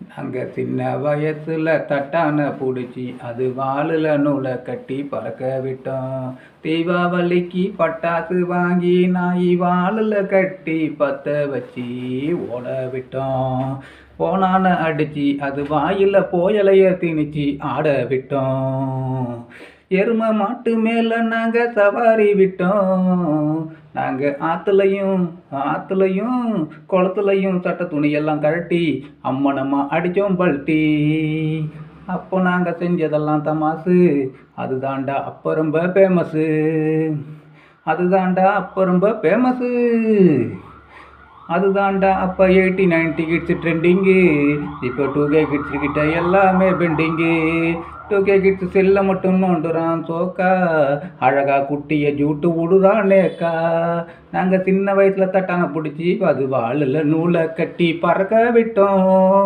நாங்க சின்ன வயசுல தட்டான புடிச்சி அது வாளுல நூலை கட்டி பறக்க விட்டோம். தீபாவளிக்கு பட்டாசு வாங்கி நாய் வாளுல கட்டி பத்த வச்சு ஓட விட்டோம். போனான அடிச்சு அது வாயில போயலைய திணிச்சு ஆட விட்டோம். எருமை மாட்டு மேல நாங்க சவாரி விட்டோம். நாங்க ஆத்துலையும் குளத்துலையும் சட்ட துணியெல்லாம் கழட்டி அம்மனம்மா அடித்தோம் பல்ட்டி. அப்போ நாங்கள் செஞ்சதெல்லாம் தமாசு, அதுதாண்டா அப்போ ரொம்ப ஃபேமஸு. அதுதாண்டா அப்போ ரொம்ப ஃபேமஸு. அதுதாண்டா அப்போ 80 90 கிட்ஸு ட்ரெண்டிங்கு. இப்போ 2K கிட்ஸு கிட்ட எல்லாமே பெண்டிங்கு. 2K கிட்ஸு செல்ல மட்டும் நோண்டுறான் சோக்கா, அழகா குட்டிய ஜூட்டு விடுறானேக்கா. நாங்கள் சின்ன வயசில் தட்டான பிடிச்சி அது வாளில் நூலை கட்டி பறக்க விட்டோம்.